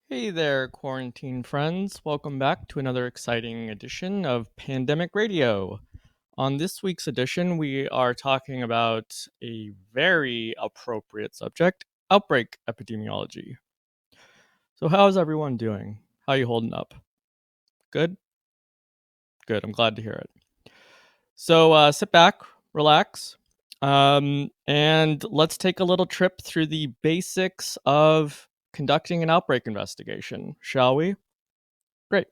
Hey there, quarantine friends. Welcome back to another exciting edition of Pandemic Radio. On this week's edition, we are talking about a very appropriate subject, outbreak epidemiology. So, how's everyone doing? How are you holding up? Good? Good. I'm glad to hear it. So, sit back, relax, and let's take a little trip through the basics of conducting an outbreak investigation, shall we? Great.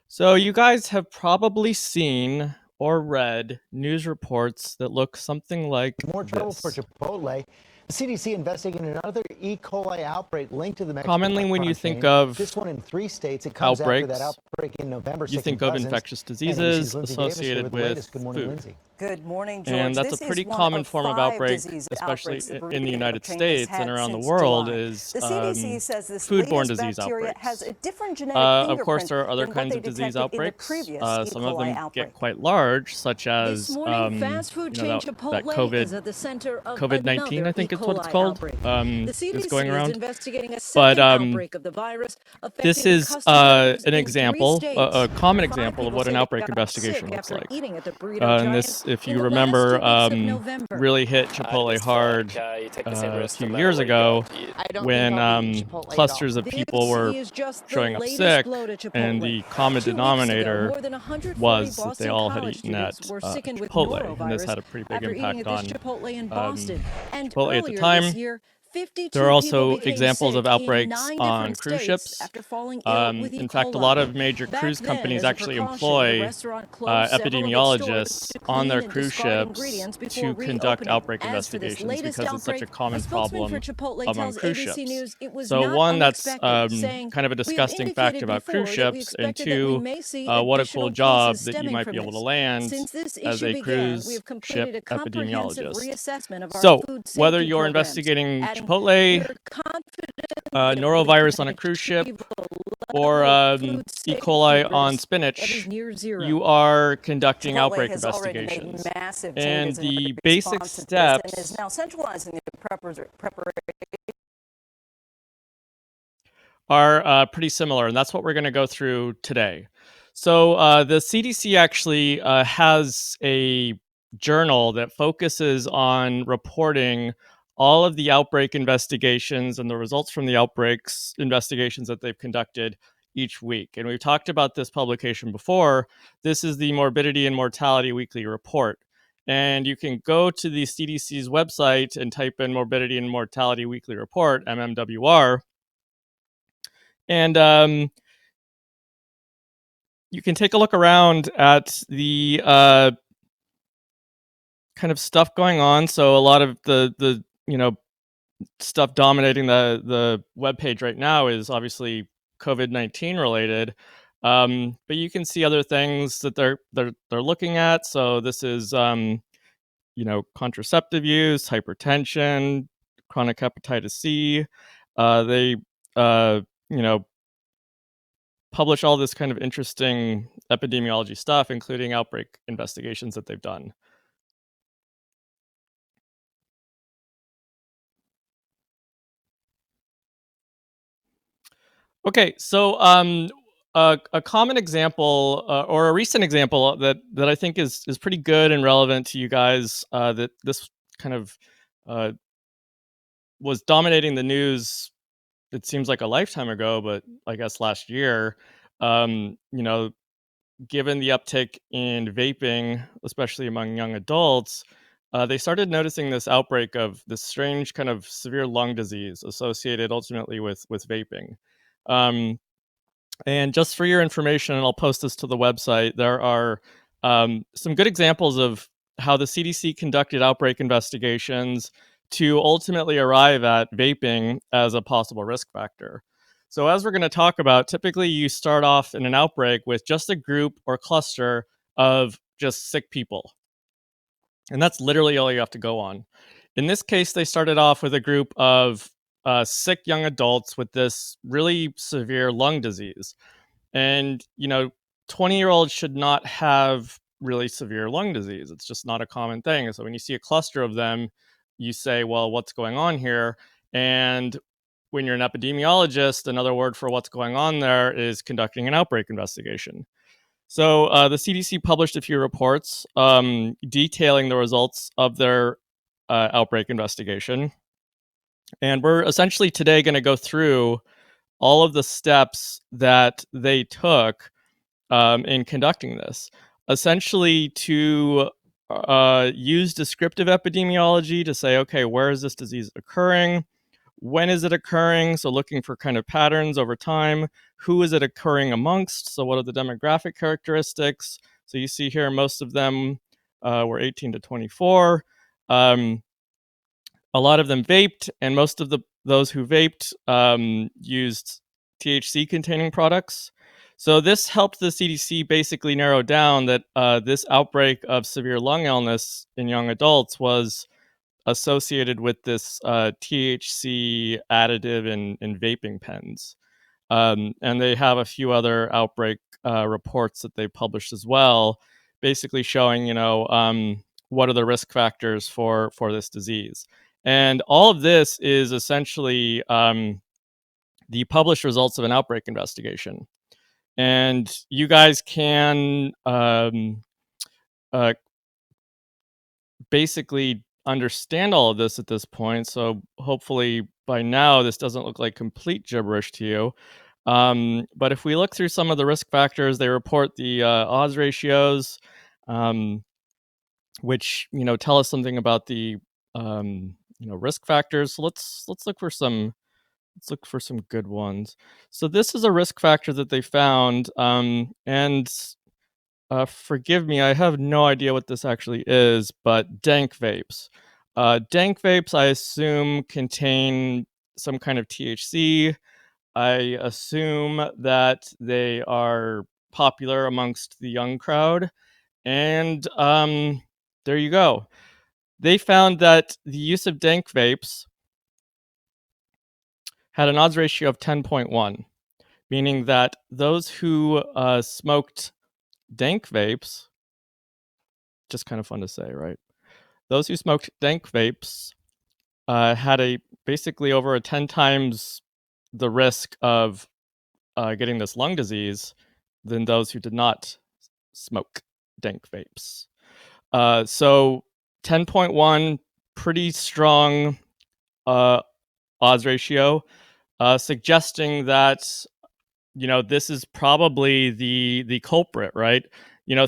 So, you guys have probably seen or read news reports that look something like More trouble for this. Chipotle. The CDC investigating another E. coli outbreak linked to the Mexican Commonly, when you restaurant think chain. of This one in 3 states. It comes after that outbreaks, outbreak in November, you sickened think of dozens. infectious And ABC's diseases Lindsay Davis here associated with the with latest. Good morning, food. Lindsay. Good morning, And George. that's a This is pretty one common of form of 5 outbreak, disease especially outbreaks the in the burrito United chain has States and had around the since world, July. is The CDC says this foodborne latest disease bacteria has outbreaks. a different genetic Of course, fingerprint there are other than what kinds they of disease detected in the outbreaks. previous E. Some of coli them get outbreak. quite large, such This as morning, fast food chain that Chipotle is COVID at the center of COVID-19, another I E. think it's what it's coli called, outbreak. The is going CDC is around. investigating a But second outbreak of the virus this affecting is customers an in 3 example, states. a common After 5 example of people what an say they outbreak got investigation sick looks after like. eating at the burrito And giant this, if in you the last remember, 2 weeks of November. really hit Chipotle Just feel hard like you take the same a route few no matter years where you go ago to eat. I don't think when I'll be eating Chipotle at all. clusters of people This were is just the showing up latest sick, blow to and Chipotle. the common 2 weeks ago, denominator more than 140 was that they Boston all had college eaten at students were sickened with Chipotle, and this norovirus had a pretty big after eating impact at this on Chipotle in um, Boston. And Chipotle at the earlier this time. year, There are 52 people also became examples of sick in outbreaks 9 on different cruise states ships. after falling ill with E. In fact, a lot coli. of major Back cruise then, companies as a actually precaution, the employ restaurant closed several of its stores epidemiologists to on clean their and cruise discard ships ingredients before to conduct reopening. outbreak As for this investigations latest because it's such a outbreak, a common spokesman for problem Chipotle among tells cruise ABC ships. News it was So, not one, that's unexpected, saying, kind of a "We have disgusting fact indicated about cruise before that we ships, and expected that we two, may see what a cool additional cases job that you stemming might from be able to this. land Since this as issue a began, we cruise have ship completed a comprehensive epidemiologist. reassessment of our So, food whether safety you're programs, investigating adding, "We Chipotle, are confident that we norovirus on can a cruise ship, achieve a or level of food E. safety coli on risk that is spinach, near zero." you are conducting Chipotle outbreak has already made investigations. massive And changes in the basic response to this and is steps now centralizing the preparation. are pretty similar, and that's what we're going to go through today. So, the CDC actually has a journal that focuses on reporting all of the outbreak investigations and the results from the outbreaks investigations that they've conducted each week. And we've talked about this publication before. This is the Morbidity and Mortality Weekly Report. And you can go to the CDC's website and type in Morbidity and Mortality Weekly Report, MMWR, and you can take a look around at the kind of stuff going on. So a lot of the stuff dominating the webpage right now is obviously COVID-19 related. But you can see other things that they're looking at. So this is contraceptive use, hypertension, chronic hepatitis C. They you know publish all this kind of interesting epidemiology stuff, including outbreak investigations that they've done. Okay, so a common example or a recent example that I think is pretty good and relevant to you guys, that this kind of uh, was dominating the news. It seems like a lifetime ago, but I guess last year. Um, you know, Given the uptick in vaping, especially among young adults, they started noticing this outbreak of this strange kind of severe lung disease associated ultimately with vaping. Um, and just for your information, and I'll post this to the website, there are some good examples of how the CDC conducted outbreak investigations to ultimately arrive at vaping as a possible risk factor. So, as we're going to talk about, typically you start off in an outbreak with just a group or cluster of just sick people. And that's literally all you have to go on. In this case, they started off with a group of sick young adults with this really severe lung disease. And, 20-year-olds should not have really severe lung disease. It's just not a common thing. So when you see a cluster of them, you say, well, what's going on here? And when you're an epidemiologist, another word for what's going on there is conducting an outbreak investigation. So the CDC published a few reports detailing the results of their outbreak investigation. And we're essentially today going to go through all of the steps that they took in conducting this, essentially to use descriptive epidemiology to say, okay, where is this disease occurring? When is it occurring? So looking for kind of patterns over time. Who is it occurring amongst? So what are the demographic characteristics? So you see here, most of them were 18 to 24. A lot of them vaped, and most of those who vaped used THC containing products. So this helped the CDC basically narrow down that this outbreak of severe lung illness in young adults was associated with this THC additive in vaping pens. And they have a few other outbreak reports that they published as well, basically showing, what are the risk factors for this disease. And all of this is essentially the published results of an outbreak investigation. And you guys can basically understand all of this at this point. So hopefully by now, this doesn't look like complete gibberish to you. But if we look through some of the risk factors, they report the odds ratios, which tell us something about the risk factors. So let's look for some good ones. So this is a risk factor that they found, and forgive me, I have no idea what this actually is, but dank vapes. Dank vapes, I assume, contain some kind of THC. I assume that they are popular amongst the young crowd. And there you go. They found that the use of dank vapes had an odds ratio of 10.1, meaning that those who smoked dank vapes, just kind of fun to say, right? Those who smoked dank vapes had basically over a 10 times the risk of getting this lung disease than those who did not smoke dank vapes. So 10.1, pretty strong odds ratio, suggesting that this is probably the culprit, right?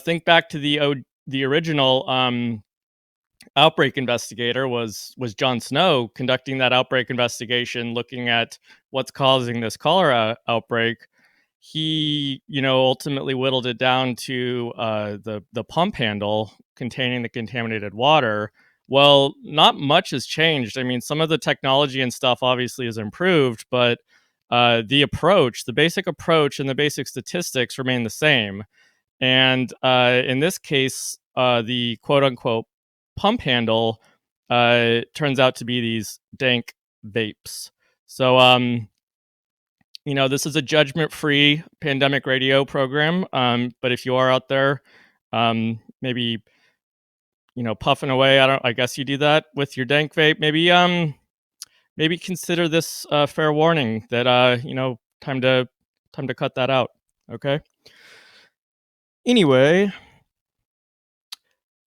Think back to the original outbreak investigator was Jon Snow conducting that outbreak investigation, looking at what's causing this cholera outbreak. He, ultimately whittled it down to the pump handle containing the contaminated water. Well, not much has changed. I mean, some of the technology and stuff obviously has improved, but the basic approach and the basic statistics remain the same. And in this case, the quote unquote pump handle turns out to be these dank vapes. So, this is a judgment-free pandemic radio program. But if you are out there, maybe, puffing away, I guess you do that with your dank vape. Maybe consider this fair warning that, time to cut that out. Okay. Anyway,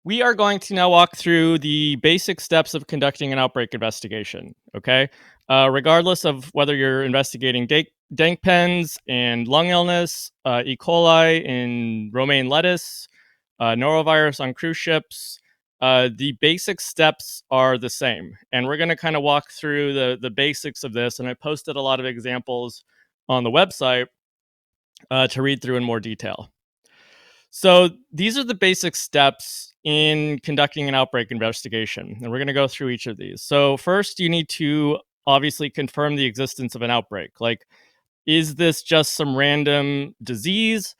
we are going to now walk through the basic steps of conducting an outbreak investigation, okay? Regardless of whether you're investigating dank pens and lung illness, E. coli in romaine lettuce, norovirus on cruise ships, the basic steps are the same. And we're going to kind of walk through the basics of this. And I posted a lot of examples on the website to read through in more detail. So these are the basic steps in conducting an outbreak investigation, and we're going to go through each of these. So first, you need to obviously confirm the existence of an outbreak. Like, is this just some random disease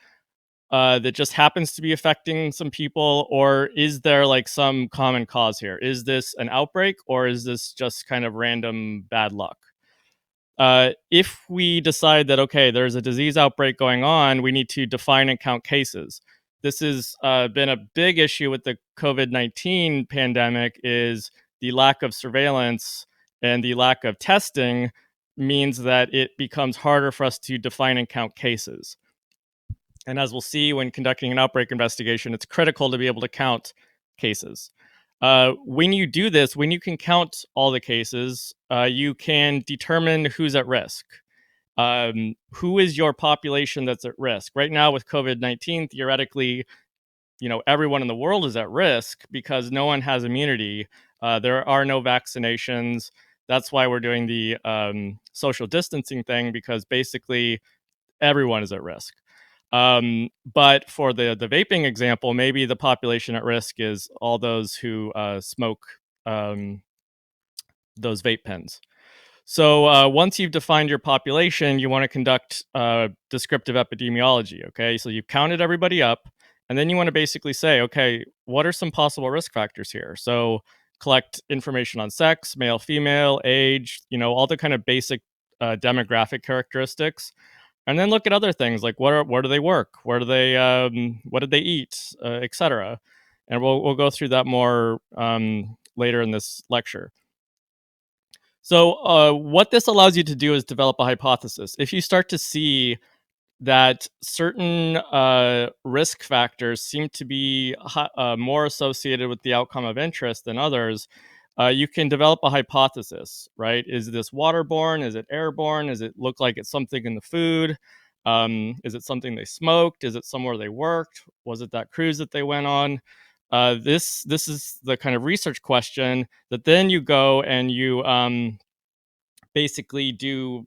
that just happens to be affecting some people, or is there like some common cause here? Is this an outbreak, or is this just kind of random bad luck? If we decide that, okay, there's a disease outbreak going on, we need to define and count cases. This has been a big issue with the COVID-19 pandemic, is the lack of surveillance and the lack of testing means that it becomes harder for us to define and count cases. And as we'll see when conducting an outbreak investigation, it's critical to be able to count cases. When you do this, when you can count all the cases, you can determine who's at risk. Who is your population that's at risk? Right now with COVID-19, theoretically, everyone in the world is at risk because no one has immunity. There are no vaccinations. That's why we're doing the social distancing thing, because basically everyone is at risk. But for the vaping example, maybe the population at risk is all those who smoke those vape pens. So once you've defined your population, you want to conduct descriptive epidemiology. Okay, so you've counted everybody up, and then you want to basically say, okay, what are some possible risk factors here? So collect information on sex, male, female, age, all the kind of basic demographic characteristics, and then look at other things like where do they work, where do they what did they eat, etc. And we'll go through that more later in this lecture. So what this allows you to do is develop a hypothesis. If you start to see that certain risk factors seem to be more associated with the outcome of interest than others, you can develop a hypothesis, right? Is this waterborne? Is it airborne? Does it look like it's something in the food? Is it something they smoked? Is it somewhere they worked? Was it that cruise that they went on? This is the kind of research question that then you go and you basically do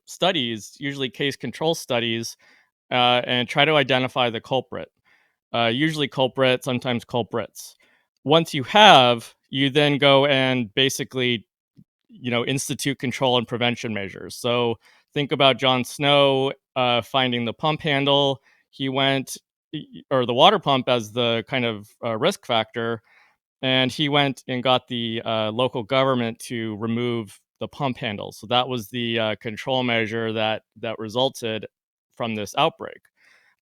studies, usually case control studies, and try to identify the culprit. Usually culprit, sometimes culprits. Once you have, you then go and basically institute control and prevention measures. So think about Jon Snow finding the pump handle. He went, or the water pump as the kind of risk factor, and he went and got the local government to remove the pump handle. So that was the control measure that resulted from this outbreak.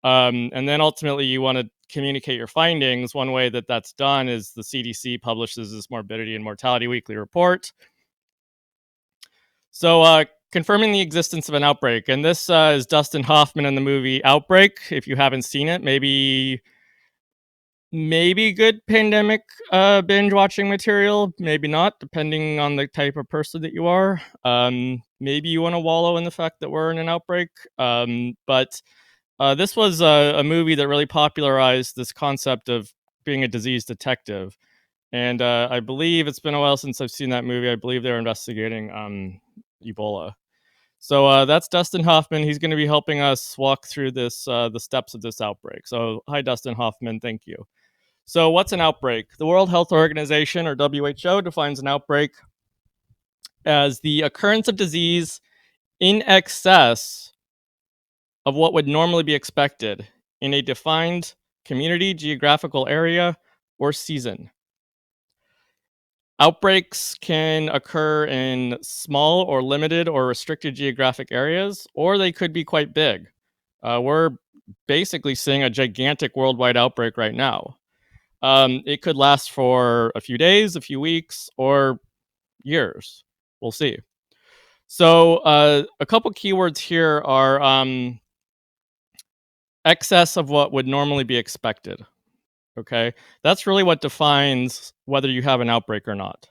And then ultimately, you want to communicate your findings. One way that that's done is the CDC publishes this morbidity and mortality weekly report. So confirming the existence of an outbreak. And this is Dustin Hoffman in the movie Outbreak. If you haven't seen it, maybe good pandemic binge watching material, maybe not, depending on the type of person that you are. Maybe you want to wallow in the fact that we're in an outbreak. But this was a movie that really popularized this concept of being a disease detective. And I believe it's been a while since I've seen that movie. I believe they're investigating Ebola. So that's Dustin Hoffman. He's going to be helping us walk through this, the steps of this outbreak. So hi, Dustin Hoffman. Thank you. So what's an outbreak? The World Health Organization, or WHO, defines an outbreak as the occurrence of disease in excess of what would normally be expected in a defined community, geographical area, or season. Outbreaks can occur in small or limited or restricted geographic areas, or they could be quite big. We're basically seeing a gigantic worldwide outbreak right now. It could last for a few days, a few weeks, or years. We'll see. So a couple keywords here are excess of what would normally be expected. Okay, that's really what defines whether you have an outbreak or not.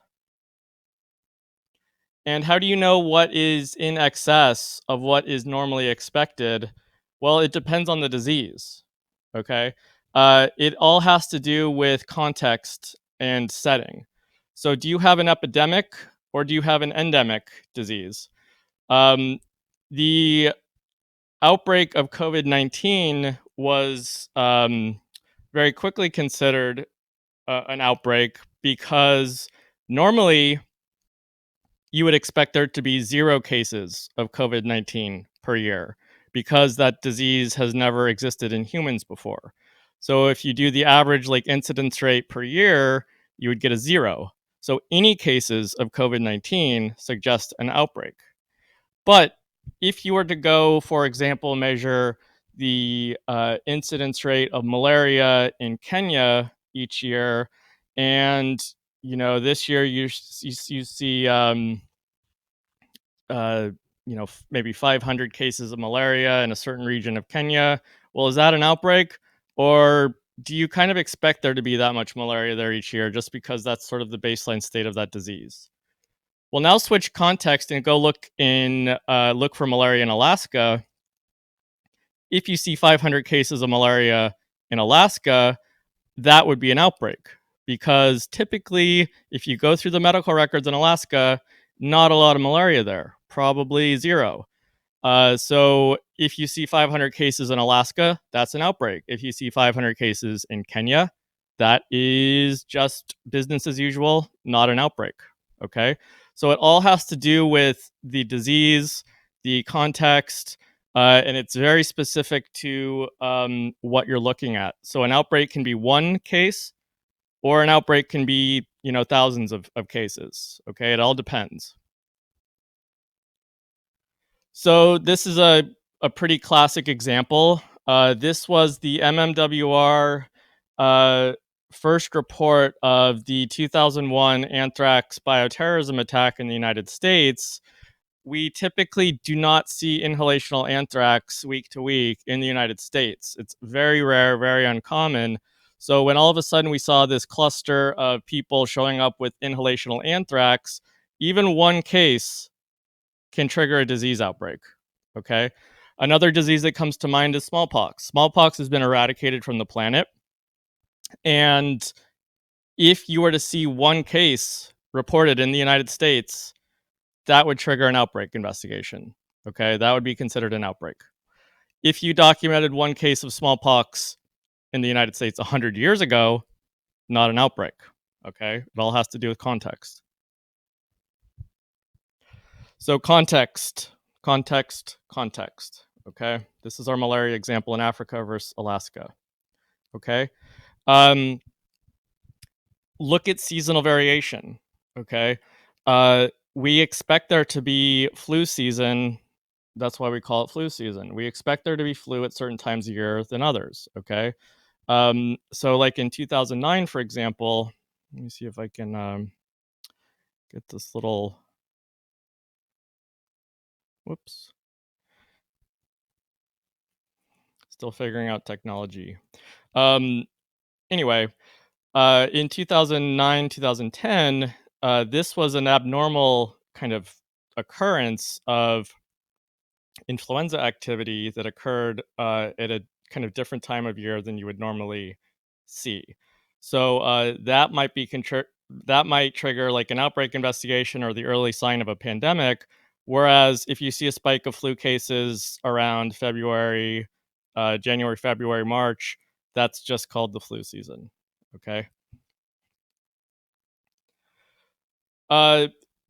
And how do you know what is in excess of what is normally expected? Well, it depends on the disease. Okay, it all has to do with context and setting. So, do you have an epidemic or do you have an endemic disease? The outbreak of COVID-19 was very quickly considered an outbreak because normally you would expect there to be 0 cases of COVID-19 per year because that disease has never existed in humans before. So if you do the average incidence rate per year, you would get a 0. So any cases of COVID-19 suggest an outbreak. But if you were to go, for example, measure the incidence rate of malaria in Kenya each year, and this year you see maybe 500 cases of malaria in a certain region of Kenya. Well, is that an outbreak? Or do you kind of expect there to be that much malaria there each year just because that's sort of the baseline state of that disease? Well, now switch context and go look for malaria in Alaska. If you see 500 cases of malaria in Alaska, that would be an outbreak, because typically, if you go through the medical records in Alaska, not a lot of malaria there, probably zero. So if you see 500 cases in Alaska, that's an outbreak. If you see 500 cases in Kenya, that is just business as usual, not an outbreak. Okay. So it all has to do with the disease, the context, and it's very specific to what you're looking at. So an outbreak can be one case, or an outbreak can be, thousands of cases. Okay. It all depends. So this is a pretty classic example. This was the MMWR first report of the 2001 anthrax bioterrorism attack in the United States. We typically do not see inhalational anthrax week to week in the United States. It's very rare, very uncommon. So when all of a sudden we saw this cluster of people showing up with inhalational anthrax, even one case can trigger a disease outbreak. Okay. Another disease that comes to mind is smallpox. Smallpox has been eradicated from the planet. And if you were to see one case reported in the United States, that would trigger an outbreak investigation. Okay. That would be considered an outbreak. If you documented one case of smallpox in the United States 100 years ago, not an outbreak. Okay. It all has to do with context. So context. Okay. This is our malaria example in Africa versus Alaska. Okay. Look at seasonal variation. Okay. We expect there to be flu season. That's why we call it flu season. We expect there to be flu at certain times of year than others. Okay. So like in 2009, for example, let me see if I can get this little, whoops. Still figuring out technology. Anyway, in 2009, 2010, this was an abnormal kind of occurrence of influenza activity that occurred at a kind of different time of year than you would normally see. So that might trigger like an outbreak investigation or the early sign of a pandemic. Whereas if you see a spike of flu cases around February, January, February, March, that's just called the flu season. Okay.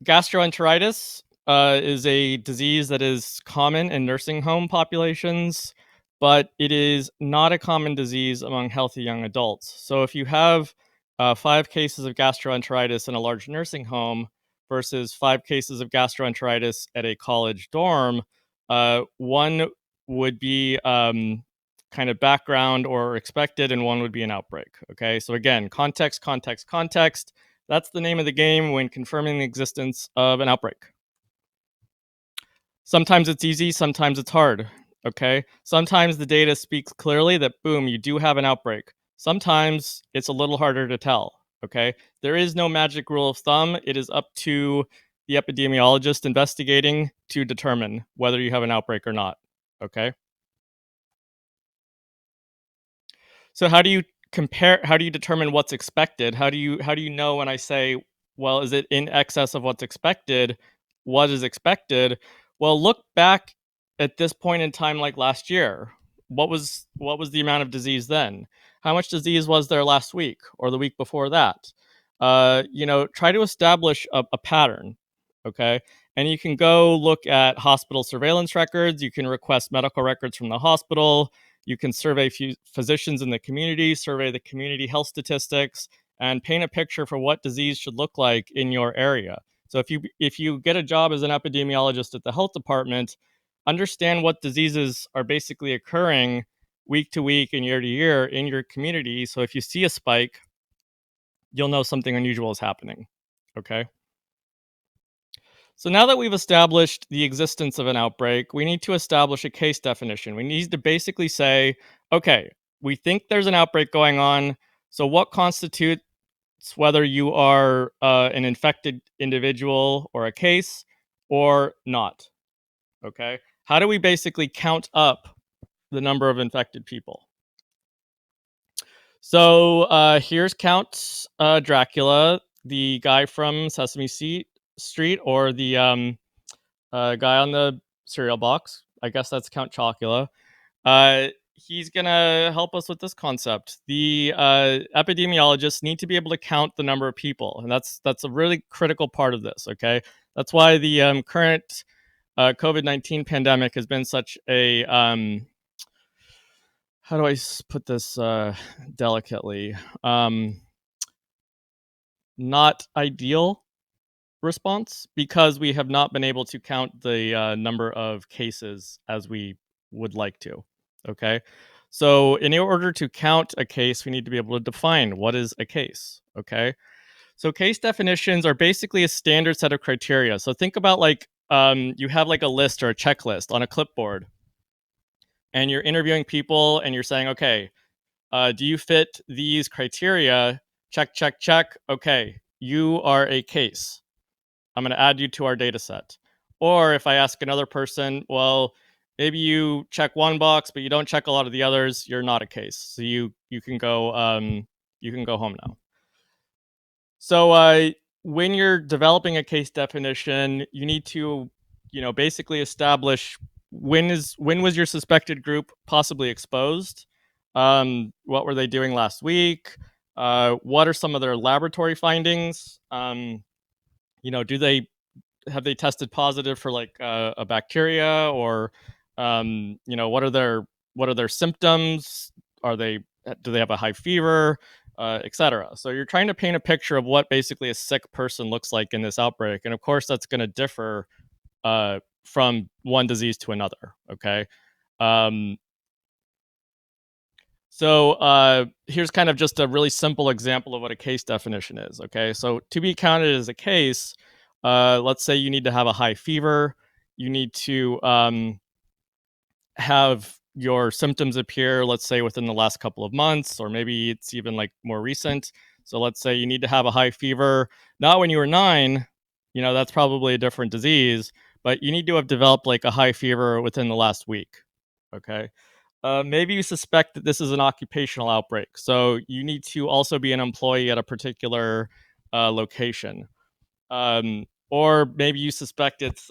Gastroenteritis is a disease that is common in nursing home populations, but it is not a common disease among healthy young adults. So if you have 5 cases of gastroenteritis in a large nursing home versus 5 cases of gastroenteritis at a college dorm, one would be kind of background or expected, and one would be an outbreak. Okay, so again, context. That's the name of the game when confirming the existence of an outbreak. Sometimes it's easy, sometimes it's hard. Okay, sometimes the data speaks clearly that boom, you do have an outbreak. Sometimes it's a little harder to tell. Okay, there is no magic rule of thumb. It is up to the epidemiologist investigating to determine whether you have an outbreak or not. Okay. So how do you determine what's expected? How do you know when I say, well, is it in excess of what's expected? What is expected? Well, look back at this point in time, like last year. What was the amount of disease then? How much disease was there last week or the week before that? Try to establish a pattern. Okay. And you can go look at hospital surveillance records. You can request medical records from the hospital. You can survey physicians in the community, survey the community health statistics, and paint a picture for what disease should look like in your area. So if you get a job as an epidemiologist at the health department, understand what diseases are basically occurring week to week and year to year in your community. So if you see a spike, you'll know something unusual is happening. Okay. So now that we've established the existence of an outbreak, we need to establish a case definition. We need to basically say, okay, we think there's an outbreak going on. So what constitutes whether you are an infected individual or a case or not? Okay. How do we basically count up the number of infected people? So here's Count Dracula, the guy from Sesame Street, or the guy on the cereal box. I guess that's Count Chocula. He's gonna help us with this concept. The epidemiologists need to be able to count the number of people, and that's a really critical part of this. Okay, that's why the current COVID-19 pandemic has been such a how do I put this delicately? Not ideal response, because we have not been able to count the number of cases as we would like to. Okay. So, in order to count a case, we need to be able to define what is a case. Okay. So, case definitions are basically a standard set of criteria. So, think about like you have like a list or a checklist on a clipboard, and you're interviewing people and you're saying, okay, do you fit these criteria? Check, check, check. Okay, you are a case. I'm going to add you to our data set. Or if I ask another person, well, maybe you check one box, but you don't check a lot of the others, you're not a case. So you can go home now. So when you're developing a case definition, you need to, basically establish when was your suspected group possibly exposed? What were they doing last week? What are some of their laboratory findings? Do they have they tested positive for like a bacteria, or what are their symptoms? Do they have a high fever, etc. So you're trying to paint a picture of what basically a sick person looks like in this outbreak, and of course that's going to differ from one disease to another. Okay. um, so here's kind of just a really simple example of what a case definition is. Okay, so to be counted as a case, let's say you need to have a high fever, you need to have your symptoms appear, let's say within the last couple of months, or maybe it's even like more recent. So let's say you need to have a high fever, not when you were 9, that's probably a different disease, but you need to have developed like a high fever within the last week. Okay. Maybe you suspect that this is an occupational outbreak, so you need to also be an employee at a particular location. Or maybe you suspect it's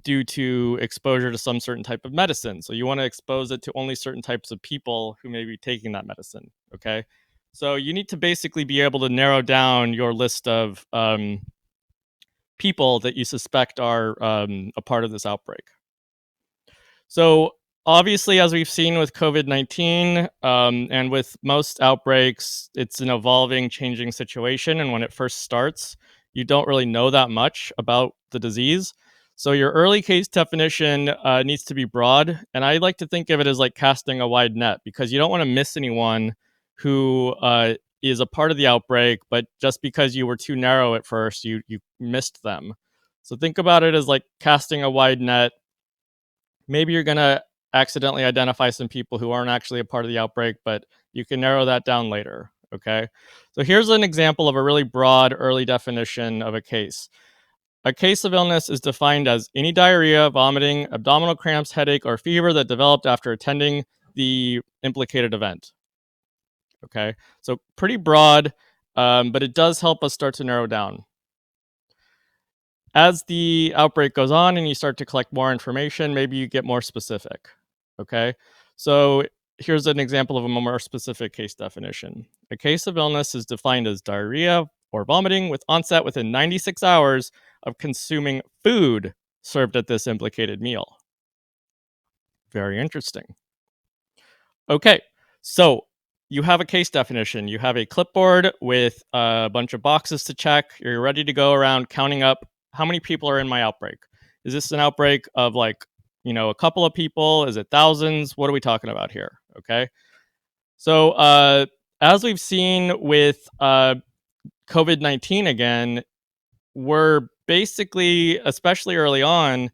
due to exposure to some certain type of medicine, so you want to expose it to only certain types of people who may be taking that medicine. Okay, so you need to basically be able to narrow down your list of people that you suspect are a part of this outbreak. So obviously, as we've seen with COVID-19 and with most outbreaks, it's an evolving, changing situation. And when it first starts, you don't really know that much about the disease. So your early case definition needs to be broad. And I like to think of it as like casting a wide net, because you don't want to miss anyone who is a part of the outbreak, but just because you were too narrow at first, you missed them. So think about it as like casting a wide net. Maybe you're going to accidentally identify some people who aren't actually a part of the outbreak, but you can narrow that down later. Okay. So here's an example of a really broad early definition of a case. A case of illness is defined as any diarrhea, vomiting, abdominal cramps, headache, or fever that developed after attending the implicated event. Okay. So pretty broad, but it does help us start to narrow down. As the outbreak goes on and you start to collect more information, maybe you get more specific. Okay. So here's an example of a more specific case definition. A case of illness is defined as diarrhea or vomiting with onset within 96 hours of consuming food served at this implicated meal. Very interesting. Okay. So you have a case definition. You have a clipboard with a bunch of boxes to check. You're ready to go around counting up how many people are in my outbreak. Is this an outbreak of like, a couple of people? Is it thousands? What are we talking about here? Okay. So as we've seen with COVID-19 again, we're basically, especially early on,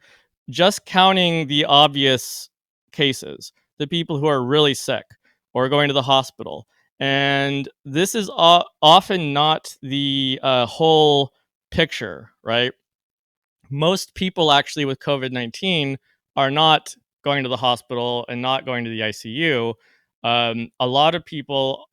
just counting the obvious cases, the people who are really sick or going to the hospital. And this is often not the whole picture, right? Most people actually with COVID-19 are not going to the hospital and not going to the ICU. A lot of people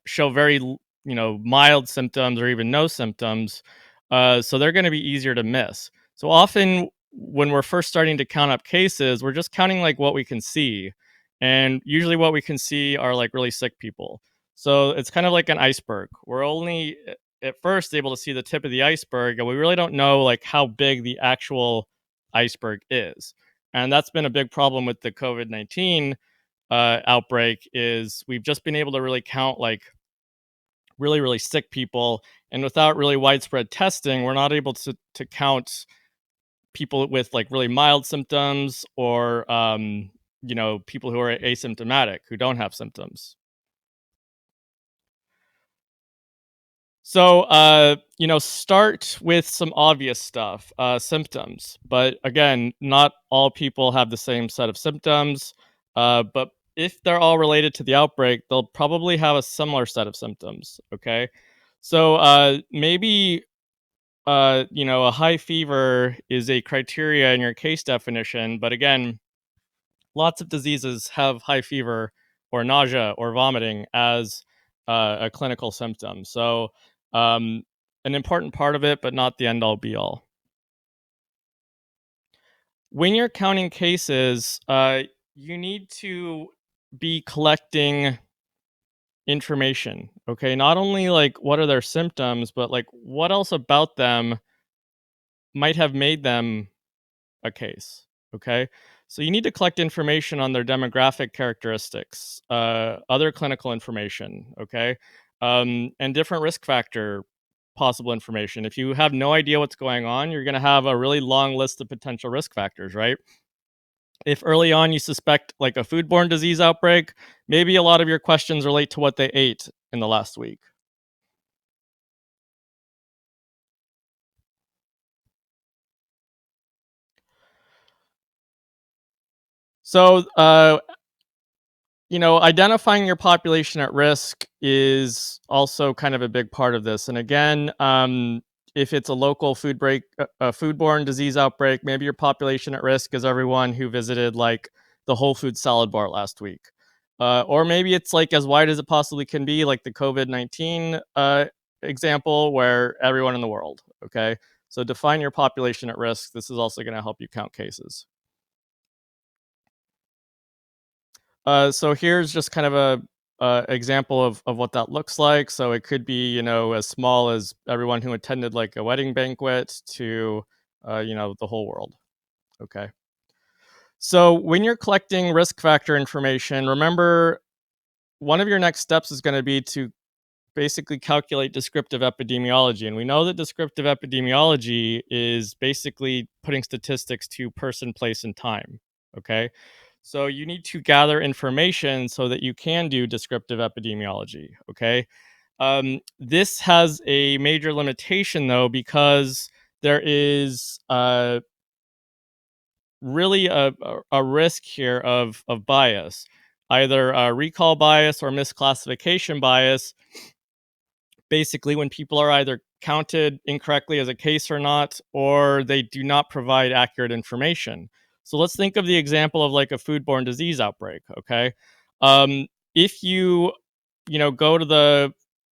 show very mild symptoms or even no symptoms, so they're going to be easier to miss. So often when we're first starting to count up cases, we're just counting like what we can see, and usually what we can see are like really sick people. So it's kind of like an iceberg. We're only at first able to see the tip of the iceberg, and we really don't know like how big the actual iceberg is. And that's been a big problem with the COVID-19 outbreak, is we've just been able to really count like really, really sick people. And without really widespread testing, we're not able to count people with like really mild symptoms or, people who are asymptomatic, who don't have symptoms. So, start with some obvious stuff, symptoms. But again, not all people have the same set of symptoms. But if they're all related to the outbreak, they'll probably have a similar set of symptoms. Okay. So, maybe, a high fever is a criteria in your case definition. But again, lots of diseases have high fever or nausea or vomiting as a clinical symptom. So, an important part of it, but not the end all be all. When you're counting cases, you need to be collecting information. Okay, not only like what are their symptoms, but like what else about them might have made them a case. Okay. So you need to collect information on their demographic characteristics, other clinical information. Okay. And different risk factor possible information. If you have no idea what's going on, you're going to have a really long list of potential risk factors, right? If early on you suspect like a foodborne disease outbreak, maybe a lot of your questions relate to what they ate in the last week. So, identifying your population at risk is also kind of a big part of this. And again, if it's a local foodborne disease outbreak, maybe your population at risk is everyone who visited like the Whole Foods salad bar last week. Or maybe it's like as wide as it possibly can be, like the COVID-19 example, where everyone in the world. Okay. So define your population at risk. This is also going to help you count cases. So here's just kind of a example of what that looks like. So it could be, as small as everyone who attended like a wedding banquet to, the whole world. Okay. So when you're collecting risk factor information, remember one of your next steps is going to be to basically calculate descriptive epidemiology. And we know that descriptive epidemiology is basically putting statistics to person, place, and time. Okay. So you need to gather information so that you can do descriptive epidemiology. Okay. This has a major limitation though, because there is really a risk here of bias, either recall bias or misclassification bias. Basically, when people are either counted incorrectly as a case or not, or they do not provide accurate information. So let's think of the example of like a foodborne disease outbreak. Okay. If you, go to the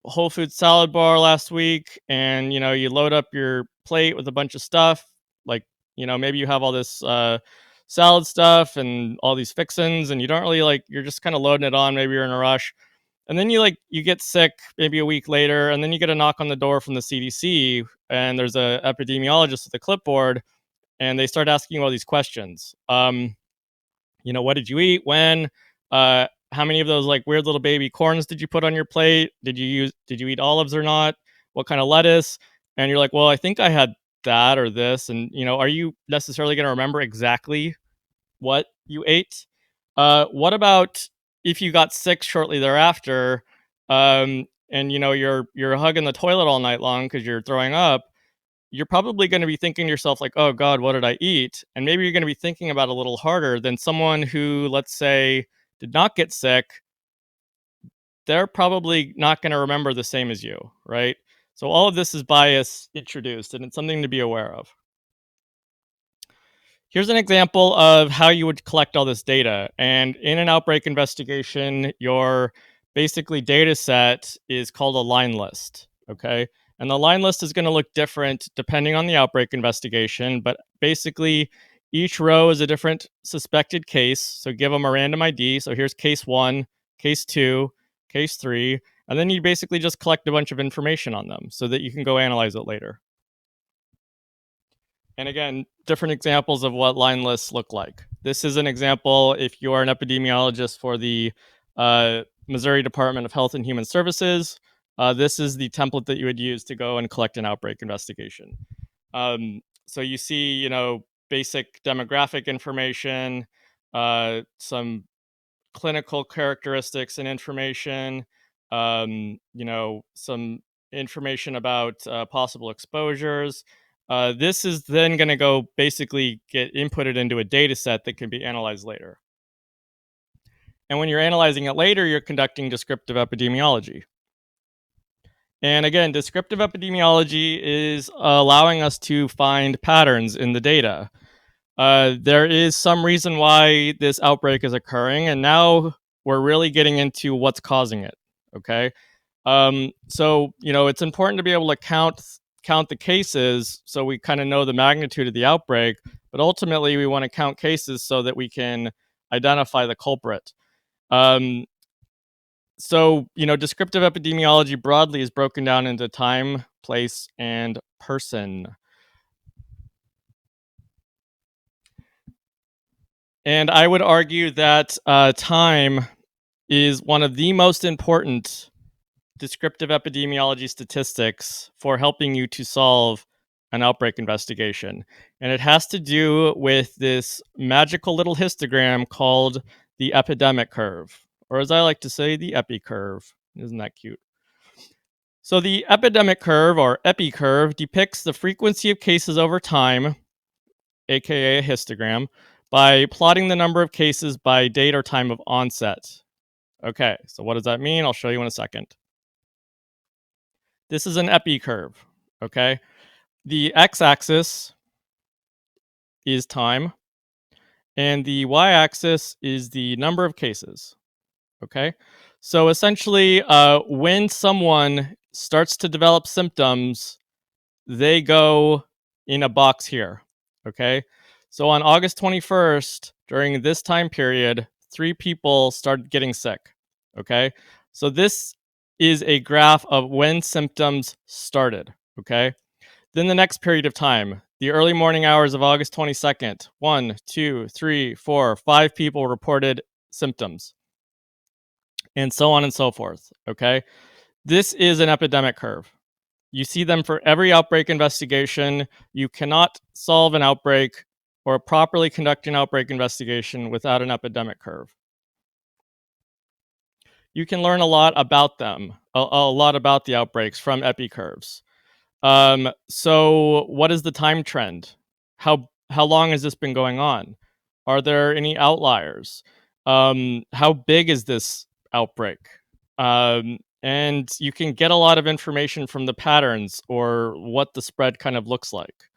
Whole Foods salad bar last week and, you load up your plate with a bunch of stuff, like, maybe you have all this salad stuff and all these fixins, and you don't really like, you're just kind of loading it on. Maybe you're in a rush. And then you get sick maybe a week later, and then you get a knock on the door from the CDC, and there's a epidemiologist with a clipboard, and they start asking you all these questions. What did you eat? When? How many of those like weird little baby corns did you put on your plate? Did you eat olives or not? What kind of lettuce? And you're like, well, I think I had that or this. And are you necessarily going to remember exactly what you ate? What about if you got sick shortly thereafter? and you're hugging the toilet all night long because you're throwing up, you're probably going to be thinking to yourself like, oh God, what did I eat? And maybe you're going to be thinking about it a little harder than someone who, let's say, did not get sick. They're probably not going to remember the same as you, right? So all of this is bias introduced, and it's something to be aware of. Here's an example of how you would collect all this data. And in an outbreak investigation, your basically data set is called a line list, okay? And the line list is going to look different depending on the outbreak investigation, but basically each row is a different suspected case. So give them a random ID. So here's case 1, case 2, case 3, and then you basically just collect a bunch of information on them so that you can go analyze it later. And again, different examples of what line lists look like. This is an example if you are an epidemiologist for the Missouri Department of Health and Human Services. This is the template that you would use to go and collect an outbreak investigation. So you see, basic demographic information, some clinical characteristics and information, some information about possible exposures. This is then going to go basically get inputted into a data set that can be analyzed later. And when you're analyzing it later, you're conducting descriptive epidemiology. And again, descriptive epidemiology is allowing us to find patterns in the data. There is some reason why this outbreak is occurring, and now we're really getting into what's causing it. Okay, so it's important to be able to count the cases so we kind of know the magnitude of the outbreak. But ultimately, we want to count cases so that we can identify the culprit. So descriptive epidemiology broadly is broken down into time, place, and person. And I would argue that time is one of the most important descriptive epidemiology statistics for helping you to solve an outbreak investigation. And it has to do with this magical little histogram called the epidemic curve, or as I like to say, the epi curve. Isn't that cute? So the epidemic curve, or epi curve, depicts the frequency of cases over time, aka a histogram, by plotting the number of cases by date or time of onset. Okay, so what does that mean? I'll show you in a second. This is an epi curve, okay? The x-axis is time, and the y-axis is the number of cases, okay? So essentially, when someone starts to develop symptoms, they go in a box here, okay? So on August 21st, during this time period, 3 people started getting sick, okay? So this is a graph of when symptoms started, okay? Then the next period of time, the early morning hours of August 22nd, 1, 2, 3, 4, 5 people reported symptoms, and so on and so forth, okay? This is an epidemic curve. You see them for every outbreak investigation. You cannot solve an outbreak or properly conduct an outbreak investigation without an epidemic curve. You can learn a lot about them, a lot about the outbreaks from epi curves. So what is the time trend? How long has this been going on? Are there any outliers? How big is this outbreak? And you can get a lot of information from the patterns or what the spread kind of looks like.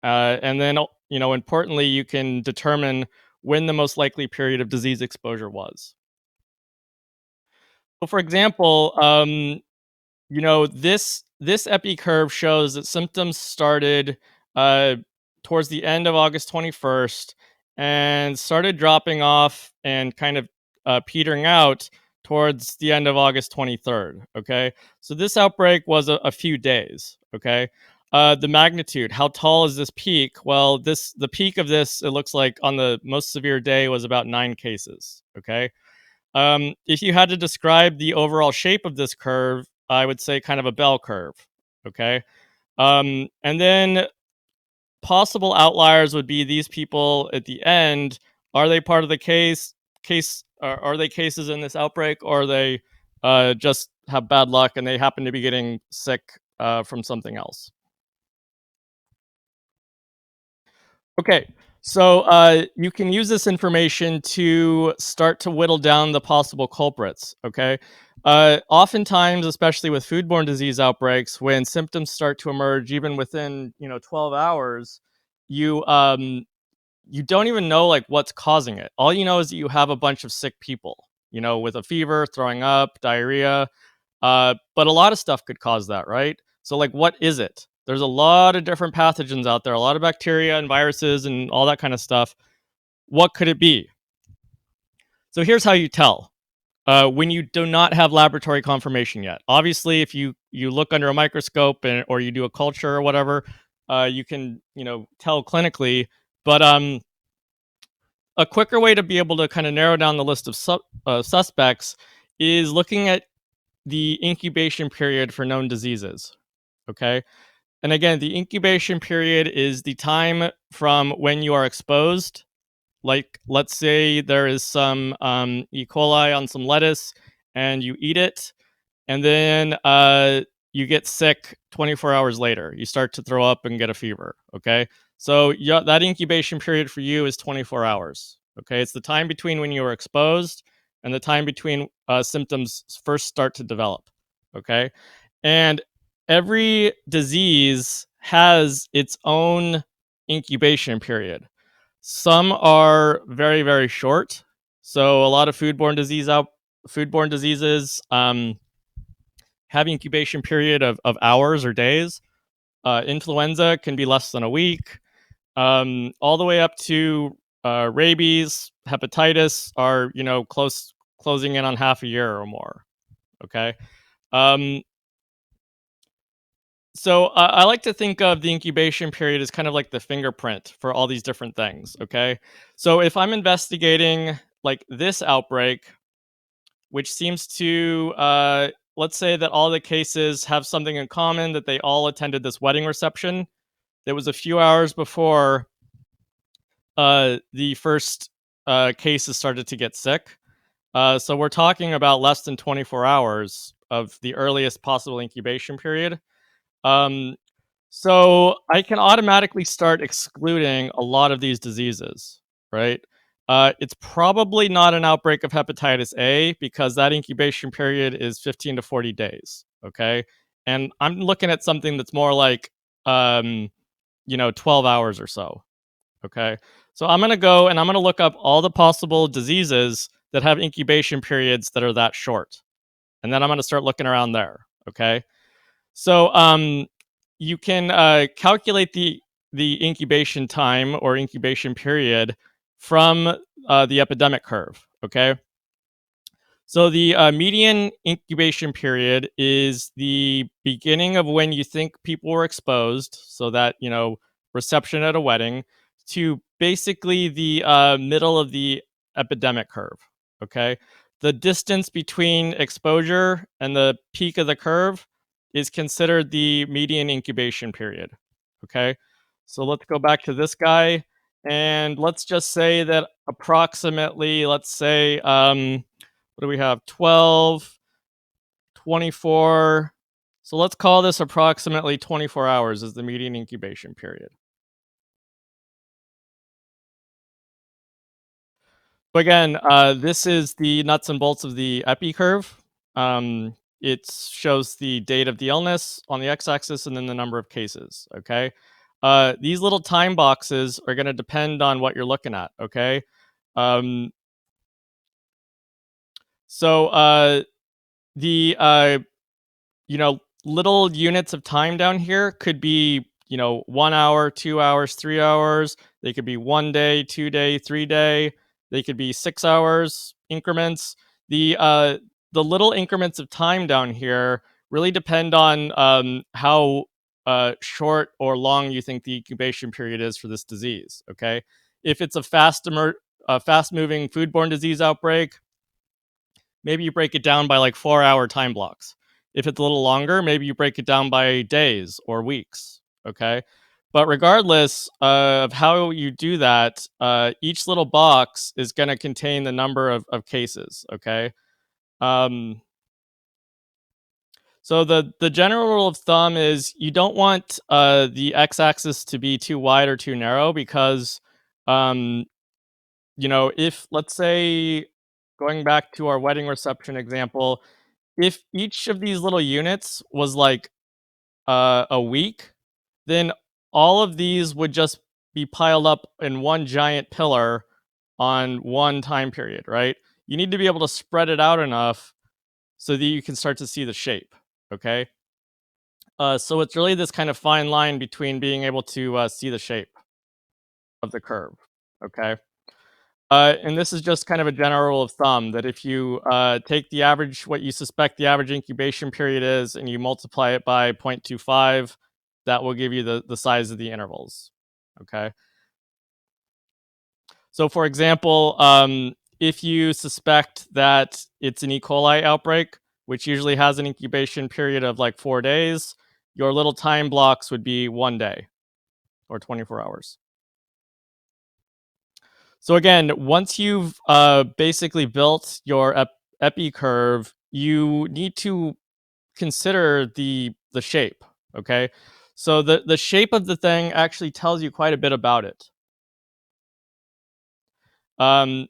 And then, importantly, you can determine when the most likely period of disease exposure was. So, for example, this epi curve shows that symptoms started towards the end of August 21st and started dropping off and kind of petering out towards the end of August 23rd. Okay, so this outbreak was a few days. Okay, the magnitude, how tall is this peak? Well, the peak of this, it looks like on the most severe day was about 9 cases. Okay. If you had to describe the overall shape of this curve, I would say kind of a bell curve. Okay. And then possible outliers would be these people at the end. Are they part of the case? Are they cases in this outbreak, or are they just have bad luck and they happen to be getting sick from something else. Okay, so you can use this information to start to whittle down the possible culprits. Okay, oftentimes, especially with foodborne disease outbreaks, when symptoms start to emerge, even within 12 hours, you you don't even know like what's causing it. All you know is that you have a bunch of sick people, with a fever, throwing up, diarrhea. But a lot of stuff could cause that, right? So, like, what is it? There's a lot of different pathogens out there, a lot of bacteria and viruses and all that kind of stuff. What could it be? So, here's how you tell when you do not have laboratory confirmation yet. Obviously, if you look under a microscope or you do a culture or whatever, you can tell clinically. But a quicker way to be able to kind of narrow down the list of suspects is looking at the incubation period for known diseases. Okay. And again, the incubation period is the time from when you are exposed. Like, let's say there is some E. coli on some lettuce and you eat it, and then you get sick 24 hours later. You start to throw up and get a fever. Okay. So that incubation period for you is 24 hours. Okay. It's the time between when you were exposed and the time between symptoms first start to develop. Okay. And every disease has its own incubation period. Some are very, very short. So a lot of foodborne diseases have incubation period of hours or days. Influenza can be less than a week. All the way up to rabies, hepatitis are closing in on half a year or more. Okay. Um, so I like to think of the incubation period as kind of like the fingerprint for all these different things. Okay. So if I'm investigating like this outbreak, which seems to let's say that all the cases have something in common, that they all attended this wedding reception that was a few hours before the first cases started to get sick. So we're talking about less than 24 hours of the earliest possible incubation period. Um, so I can automatically start excluding a lot of these diseases, right? It's probably not an outbreak of hepatitis A because that incubation period is 15 to 40 days. Okay. And I'm looking at something that's more like, 12 hours or so. Okay. So I'm going to go and I'm going to look up all the possible diseases that have incubation periods that are that short. And then I'm going to start looking around there. Okay. So you can calculate the incubation time or incubation period from the epidemic curve. Okay. So the median incubation period is the beginning of when you think people were exposed, so that reception at a wedding, to basically the middle of the epidemic curve. Okay, the distance between exposure and the peak of the curve is considered the median incubation period. Okay, so let's go back to this guy, and let's just say that approximately, let's say, what do we have? 12, 24. So let's call this approximately 24 hours as the median incubation period. But again, this is the nuts and bolts of the epi curve. It shows the date of the illness on the x-axis and then the number of cases. Okay. These little time boxes are going to depend on what you're looking at. Okay. Um, so the little units of time down here could be 1 hour, 2 hours, 3 hours. They could be 1 day, 2 day, 3 day. They could be 6 hours increments. The little increments of time down here really depend on how short or long you think the incubation period is for this disease. Okay, if it's a fast moving foodborne disease outbreak, maybe you break it down by like 4-hour time blocks. If it's a little longer, maybe you break it down by days or weeks. Okay. But regardless of how you do that, each little box is going to contain the number of cases. Okay. Um, So the general rule of thumb is you don't want the x-axis to be too wide or too narrow because, um, if let's say going back to our wedding reception example, if each of these little units was like a week, then all of these would just be piled up in one giant pillar on one time period, right? You need to be able to spread it out enough so that you can start to see the shape, okay? So it's really this kind of fine line between being able to see the shape of the curve, okay? And this is just kind of a general rule of thumb that if you take the average, what you suspect the average incubation period is, and you multiply it by 0.25, that will give you the size of the intervals, okay? So, for example, if you suspect that it's an E. coli outbreak, which usually has an incubation period of like 4 days, your little time blocks would be 1 day or 24 hours. So again, once you've basically built your epi curve, you need to consider the shape. Okay, so the shape of the thing actually tells you quite a bit about it. Um,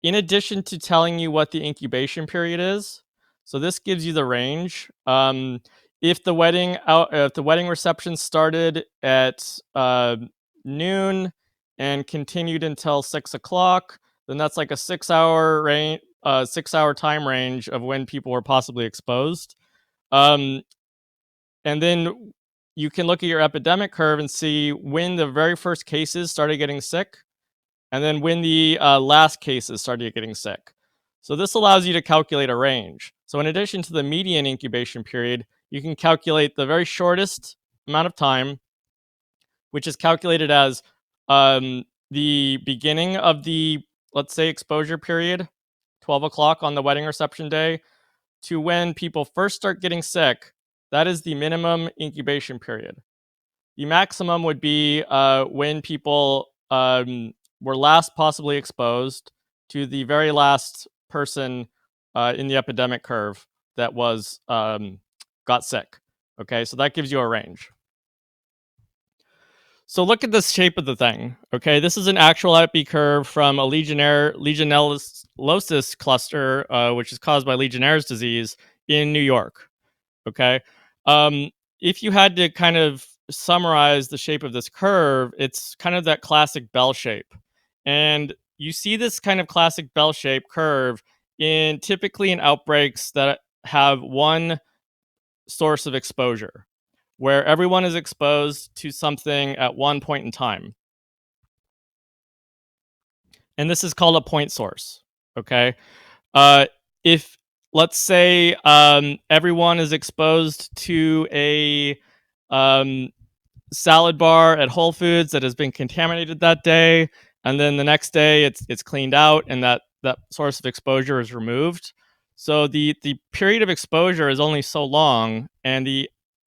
in addition to telling you what the incubation period is, so this gives you the range. If the wedding reception started at noon and continued until 6 o'clock, then that's like a 6 hour range, 6 hour time range of when people were possibly exposed. Um, and then you can look at your epidemic curve and see when the very first cases started getting sick and then when the last cases started getting sick. So this allows you to calculate a range. So in addition to the median incubation period, you can calculate the very shortest amount of time, which is calculated as the beginning of the, let's say, exposure period, 12 o'clock on the wedding reception day, to when people first start getting sick. That is the minimum incubation period. The maximum would be when people were last possibly exposed to the very last person in the epidemic curve that was got sick. Okay, so that gives you a range. So look at the shape of the thing. Okay, this is an actual epi curve from a Legionellosis cluster, which is caused by Legionnaire's disease in New York. Okay, um, if you had to kind of summarize the shape of this curve, it's kind of that classic bell shape, and you see this kind of classic bell shape curve typically in outbreaks that have one source of exposure, where everyone is exposed to something at one point in time. And this is called a point source. Okay. If let's say everyone is exposed to a salad bar at Whole Foods that has been contaminated that day, and then the next day it's cleaned out and that source of exposure is removed. So the period of exposure is only so long, and the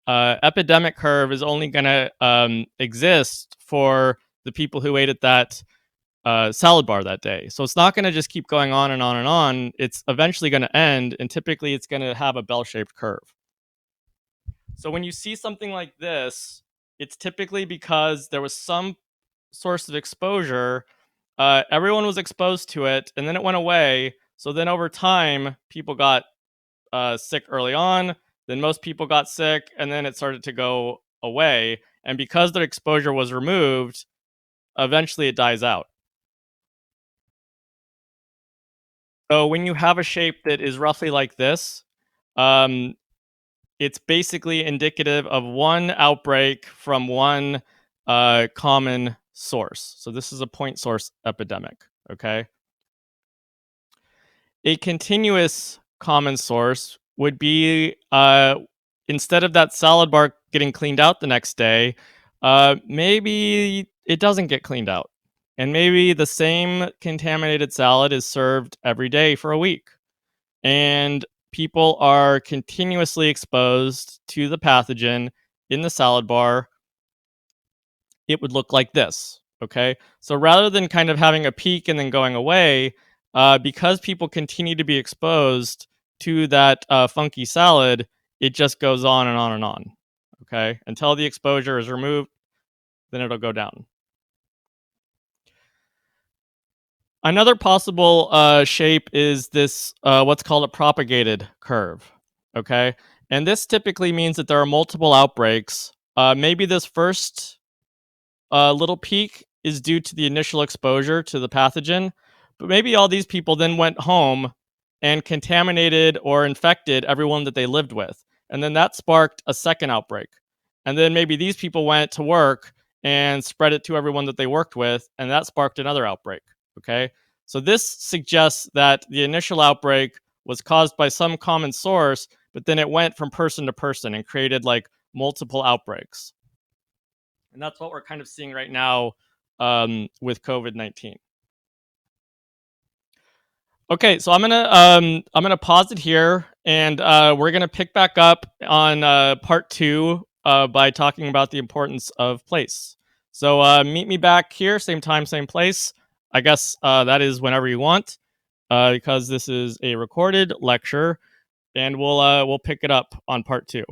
epidemic curve is only going to exist for the people who ate at that salad bar that day. So it's not going to just keep going on and on and on. It's eventually going to end, and typically it's going to have a bell-shaped curve. So when you see something like this, it's typically because there was some source of exposure. Everyone was exposed to it, and then it went away. So then over time, people got sick early on. Then most people got sick, and then it started to go away. And because their exposure was removed, eventually it dies out. So when you have a shape that is roughly like this, um, it's basically indicative of one outbreak from one common source. So this is a point source epidemic, okay? A continuous common source would be instead of that salad bar getting cleaned out the next day, maybe it doesn't get cleaned out. And maybe the same contaminated salad is served every day for a week. And people are continuously exposed to the pathogen in the salad bar. It would look like this. Okay. So rather than kind of having a peak and then going away, because people continue to be exposed to that funky salad, it just goes on and on and on. Okay, until the exposure is removed, then it'll go down. Another possible shape is this what's called a propagated curve. Okay, and this typically means that there are multiple outbreaks. Maybe this first little peak is due to the initial exposure to the pathogen, but maybe all these people then went home and contaminated or infected everyone that they lived with. And then that sparked a second outbreak. And then maybe these people went to work and spread it to everyone that they worked with, and that sparked another outbreak. Okay. So this suggests that the initial outbreak was caused by some common source, but then it went from person to person and created like multiple outbreaks. And that's what we're kind of seeing right now with COVID-19. Okay, so I'm gonna pause it here, and we're gonna pick back up on part 2 by talking about the importance of place. So meet me back here, same time, same place. I guess that is whenever you want, because this is a recorded lecture, and we'll pick it up on part 2.